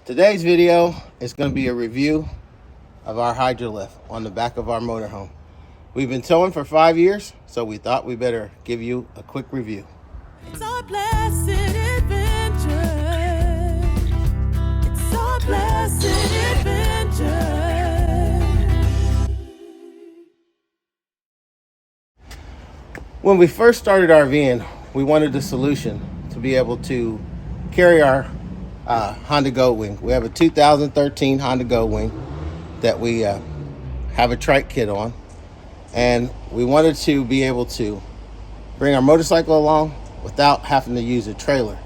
Today's video is going to be a review of our Hydralift on the back of our motorhome. We've been towing for 5 years, so we thought we better give you a quick review. It's our blessed adventure. It's our blessed adventure. When we first started RVing, we wanted a solution to be able to carry our Honda Gold Wing. We have a 2013 Honda Gold Wing that we have a trike kit on, and we wanted to be able to bring our motorcycle along without having to use a trailer.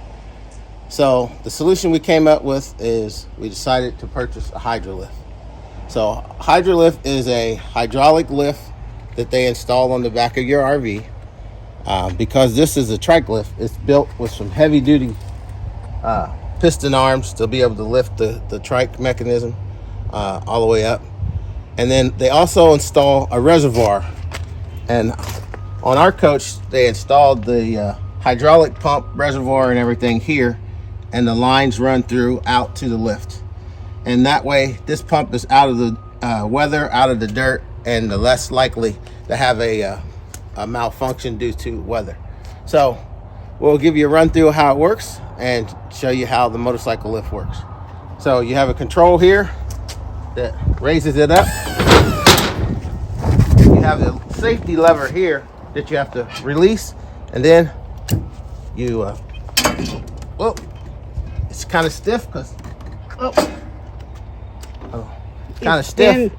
So the solution we came up with is we decided to purchase a Hydralift. So Hydralift is a hydraulic lift that they install on the back of your RV. Because this is a trike lift, it's built with some heavy duty piston arms to be able to lift the trike mechanism all the way up. And then they also install a reservoir, and on our coach they installed the hydraulic pump reservoir and everything here, and the lines run through out to the lift, and that way this pump is out of the weather, out of the dirt, and the less likely to have a malfunction due to weather. So we'll give you a run through of how it works and show you how the motorcycle lift works. So you have a control here that raises it up. You have the safety lever here that you have to release, and then you well, it's kind of stiff because it's kind of stiff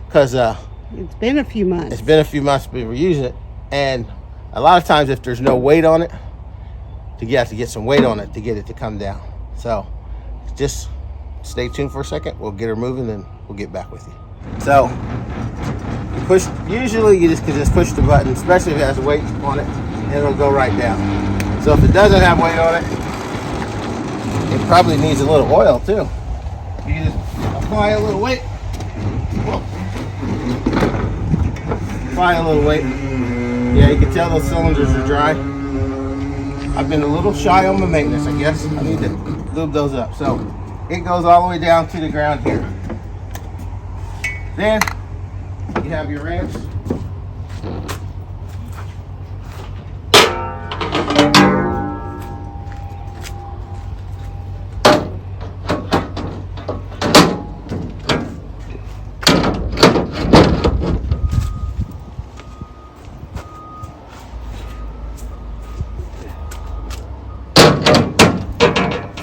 because it's been a few months. It's been a few months we've been using it, and a lot of times if there's no weight on it, you have to get some weight on it to get it to come down. So just stay tuned for a second. We'll get her moving and we'll get back with you. So you push, usually you just can just push the button, especially if it has weight on it, and it'll go right down. So if it doesn't have weight on it, it probably needs a little oil too. You just apply a little weight. Whoa. Apply a little weight. Yeah, you can tell those cylinders are dry. I've been a little shy on my maintenance, I guess. I need to lube those up. So it goes all the way down to the ground here. Then you have your ramps.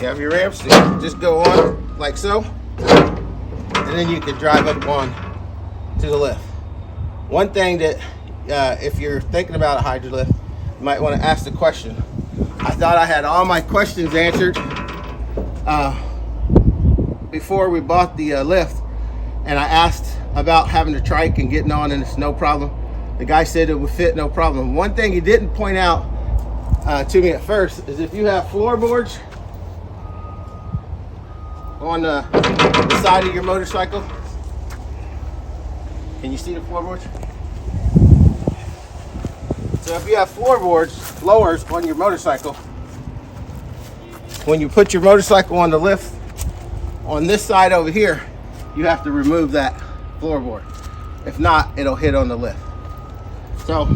You have your ramps, just go on like so, and then you can drive up on to the lift. One thing that if you're thinking about a Hydralift, you might want to ask the question. I thought I had all my questions answered before we bought the lift, and I asked about having the trike and getting on, and it's no problem. The guy said it would fit no problem. One thing he didn't point out to me at first is if you have floorboards on the side of your motorcycle. Can you see the floorboards? So if you have floorboards, lowers on your motorcycle, when you put your motorcycle on the lift on this side over here, you have to remove that floorboard. If not, it'll hit on the lift. So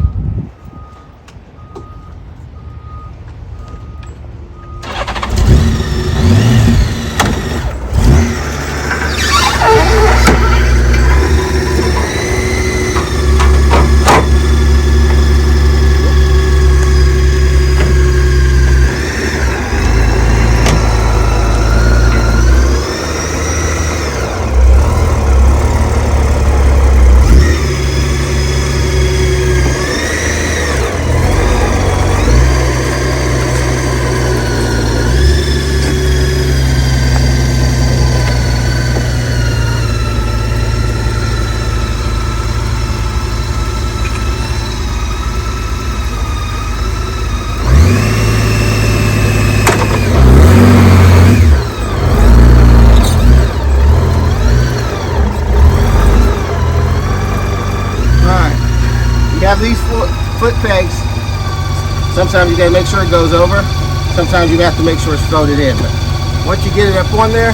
have these foot pegs. Sometimes you gotta make sure it goes over. Sometimes you have to make sure it's floated in. But Once you get it up on there,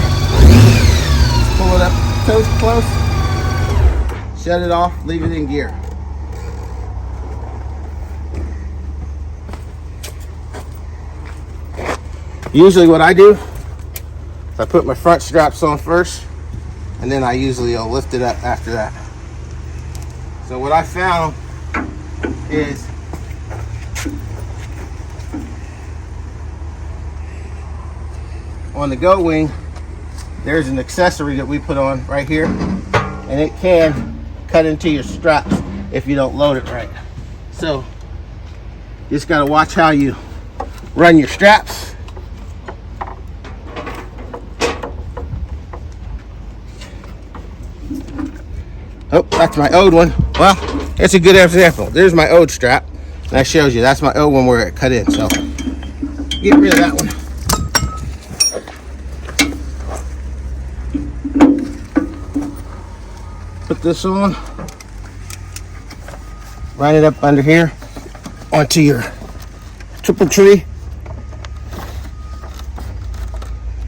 pull it up toes close, shut it off, leave it in gear. Usually what I do is I put my front straps on first, and then I usually will lift it up after that. So what I found is on the Go Wing, there's an accessory that we put on right here, and it can cut into your straps if you don't load it right. So you just got to watch how you run your straps. Oh, that's my old one. Well, it's a good example. There's my old strap. That shows you that's my old one where it cut in. So get rid of that one. Put this on. Run it up under here onto your triple tree.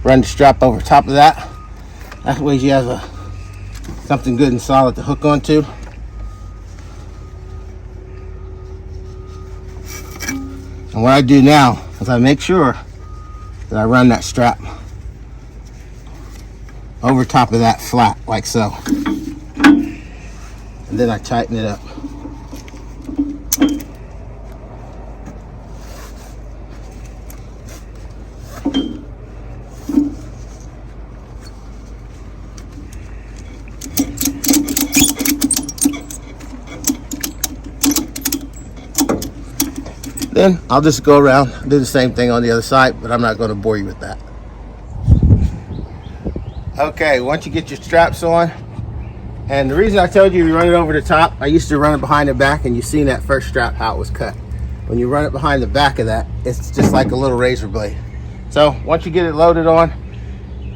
Run the strap over top of that. That way you have something good and solid to hook onto. And what I do now is I make sure that I run that strap over top of that flat, like so. And then I tighten it up. Then I'll just go around, do the same thing on the other side, but I'm not going to bore you with that. Okay, once you get your straps on, and the reason I told you run it over the top, I used to run it behind the back, and you've seen that first strap, how it was cut. When you run it behind the back of that, it's just like a little razor blade. So once you get it loaded on,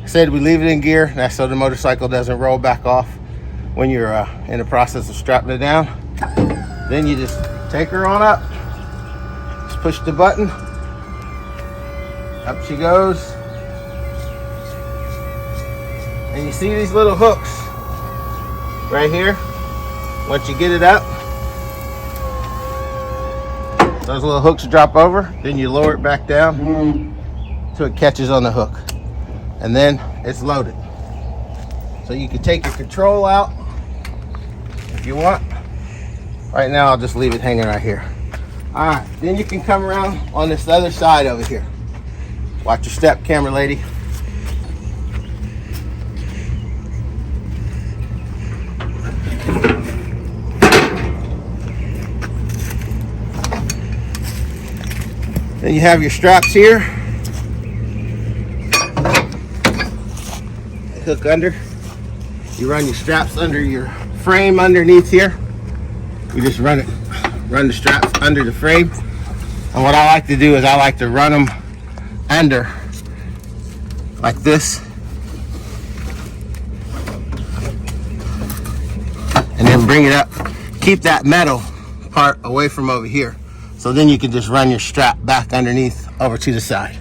I said we leave it in gear, and that's so the motorcycle doesn't roll back off when you're in the process of strapping it down. Then you just take her on up. Push the button, up she goes, and you see these little hooks right here. Once you get it up, those little hooks drop over, then you lower it back down till it catches on the hook, and then it's loaded. So you can take your control out if you want. Right now I'll just leave it hanging right here. All right, then you can come around on this other side over here. Watch your step, camera lady. Then you have your straps here. They hook under. You run your straps under your frame underneath here. You just run the straps under the frame. And what I like to do is I like to run them under like this, and then bring it up. Keep that metal part away from over here, so then you can just run your strap back underneath over to the side.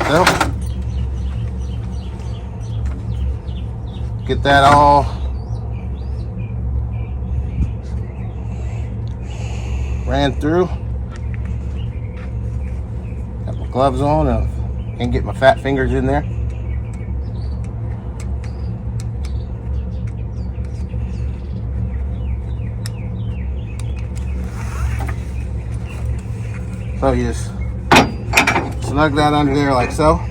So get that all ran through. Got my gloves on and can get my fat fingers in there. So you just snug that under there like so.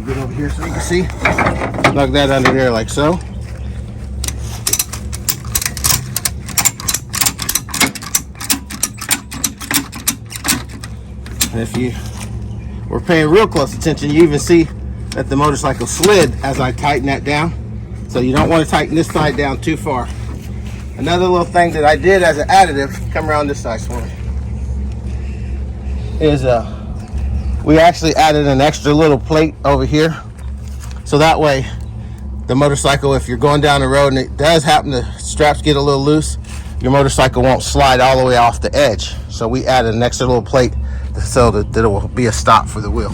Get over here so you can see. Snug that under there like so. And if you were paying real close attention, you even see that the motorcycle slid as I tighten that down. So you don't want to tighten this side down too far. Another little thing that I did as an additive, come around this side for me, is we actually added an extra little plate over here. So that way the motorcycle, if you're going down the road and it does happen to straps get a little loose, your motorcycle won't slide all the way off the edge. So we added an extra little plate so that it will be a stop for the wheel.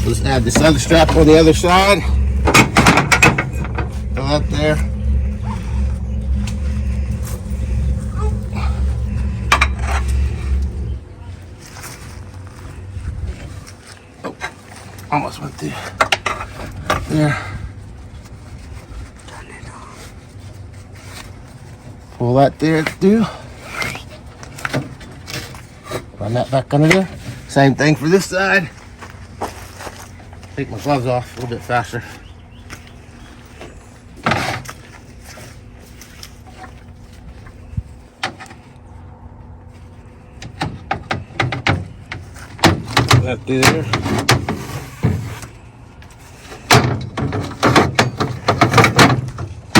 Let's add this other strap on the other side. Go up there. Oh, almost went through there. Pull that there through. Run that back under there. Same thing for this side. Take my gloves off a little bit faster. Put that through there.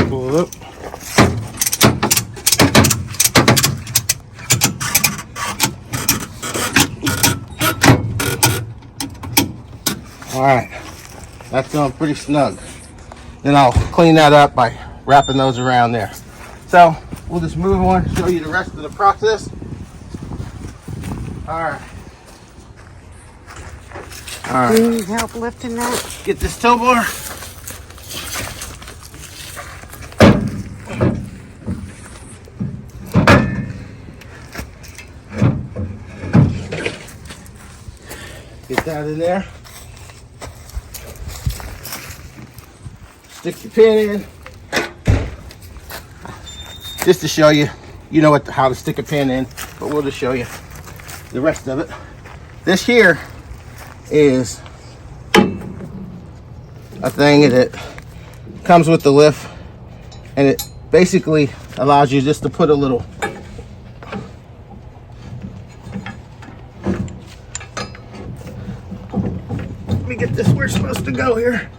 Pull it up. All right, that's going pretty snug. Then I'll clean that up by wrapping those around there. So we'll just move on and show you the rest of the process. All right. Do you need help lifting that? Get this tow bar. Get that in there. Stick your pin in. Just to show you, you know how to stick a pin in, but we'll just show you the rest of it. This here is a thing that comes with the lift, and it basically allows you just to put a little let me get this where it's supposed to go here.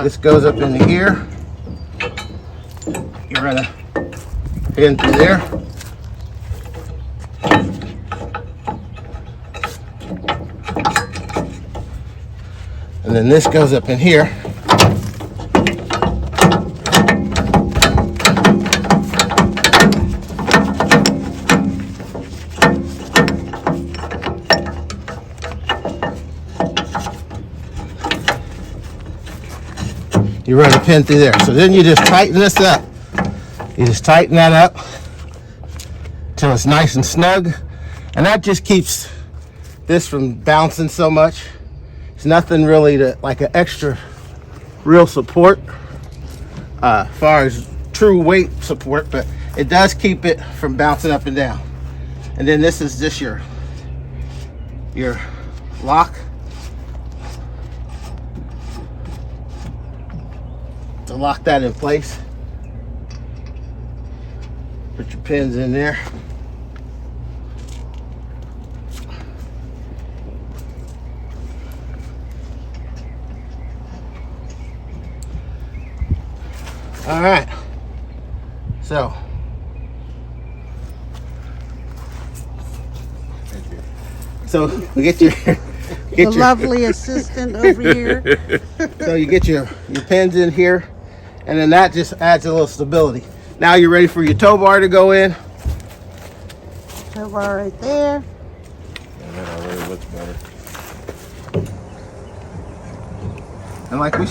This goes up into here. You run a pin through there. And then this goes up in here. You run a pin through there. So then you just tighten this up. You just tighten that up till it's nice and snug. And that just keeps this from bouncing so much. It's nothing really to like an extra real support as far as true weight support, but it does keep it from bouncing up and down. And then this is just your lock. To lock that in place. Put your pins in there. All right. So we get your lovely assistant over here. So you get your pins in here, and then that just adds a little stability. Now you're ready for your tow bar to go in. Tow bar right there. And that already looks better. And like we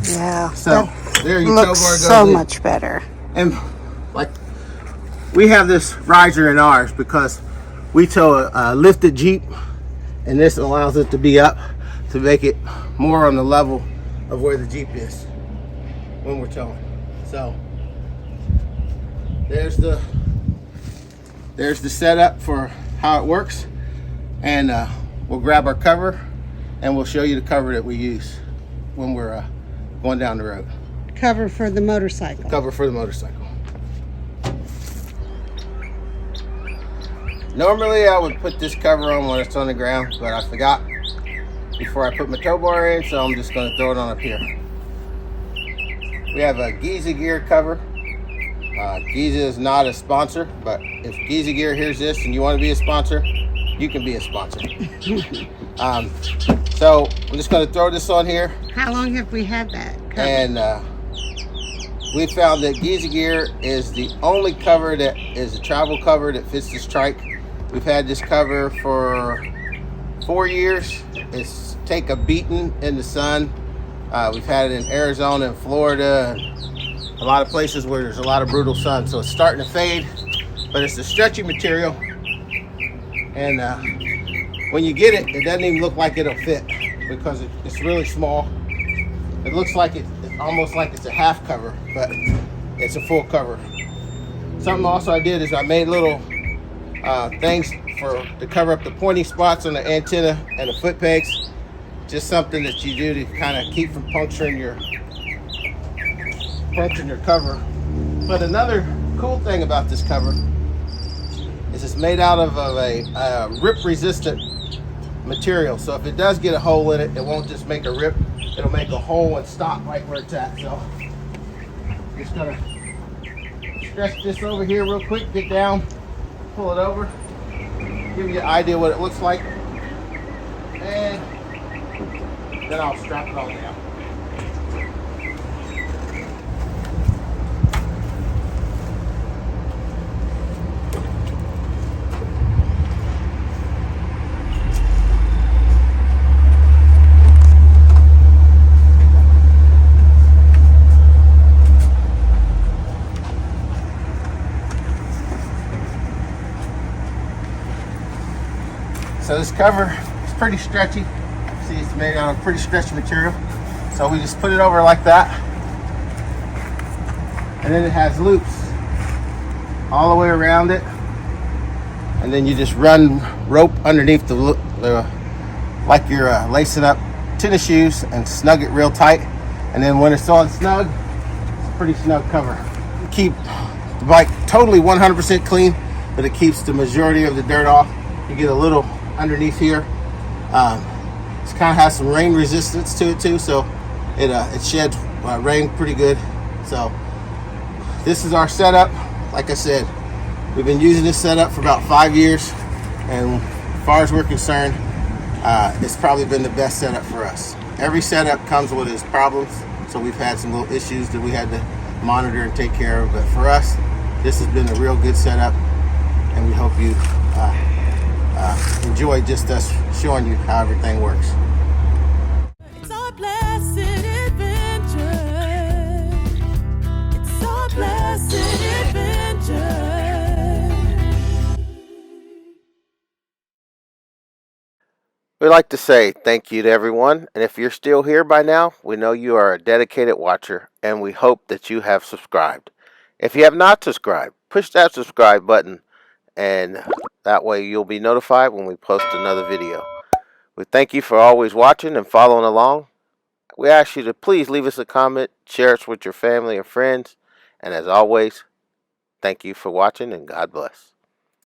Yeah. so there your tow bar Looks goes so in. much better. And like we have this riser in ours because we tow a lifted Jeep, and this allows it to be up to make it more on the level of where the Jeep is when we're towing. So there's the setup for how it works, and we'll grab our cover and we'll show you the cover that we use when we're going down the road. Cover for the motorcycle. Cover for the motorcycle. Normally I would put this cover on when it's on the ground, but I forgot before I put my tow bar in, so I'm just going to throw it on up here. We have a Giza Gear cover. Giza is not a sponsor, but if Giza Gear hears this and you want to be a sponsor, you can be a sponsor. So I'm just going to throw this on here. How long have we had that cover? And we found that Giza Gear is the only cover that is a travel cover that fits this trike. We've had this cover for 4 years. It's take a beating in the sun. We've had it in Arizona and Florida, and a lot of places where there's a lot of brutal sun. So it's starting to fade, but it's a stretchy material. And when you get it, it doesn't even look like it'll fit because it's really small. It looks like it's almost like it's a half cover, but it's a full cover. Something also I did is I made little things to cover up the pointy spots on the antenna and the foot pegs. Just something that you do to kind of keep from puncturing your cover. But another cool thing about this cover is it's made out of a rip-resistant material. So if it does get a hole in it, it won't just make a rip. It'll make a hole and stop right where it's at. So just gonna stretch this over here real quick, get down, pull it over, give you an idea what it looks like, and then I'll strap it all down. So this cover is pretty stretchy. See, it's made out of pretty stretchy material. So we just put it over like that. And then it has loops all the way around it. And then you just run rope underneath like you're lacing up tennis shoes and snug it real tight. And then when it's on snug, it's a pretty snug cover. Keep the bike totally 100% clean, but it keeps the majority of the dirt off. You get a little underneath here. It kind of has some rain resistance to it too, so it sheds rain pretty good. So this is our setup. Like I said, we've been using this setup for about 5 years, and as far as we're concerned, it's probably been the best setup for us. Every setup comes with its problems, so we've had some little issues that we had to monitor and take care of, but for us, this has been a real good setup, and we hope you enjoy just us showing you how everything works. It's our blessed adventure. It's our blessed adventure. We'd like to say thank you to everyone, and if you're still here by now, we know you are a dedicated watcher, and we hope that you have subscribed. If you have not subscribed, push that subscribe button, and that way you'll be notified when we post another video. We thank you for always watching and following along. We ask you to please leave us a comment, share us with your family and friends, and as always, thank you for watching, and God bless.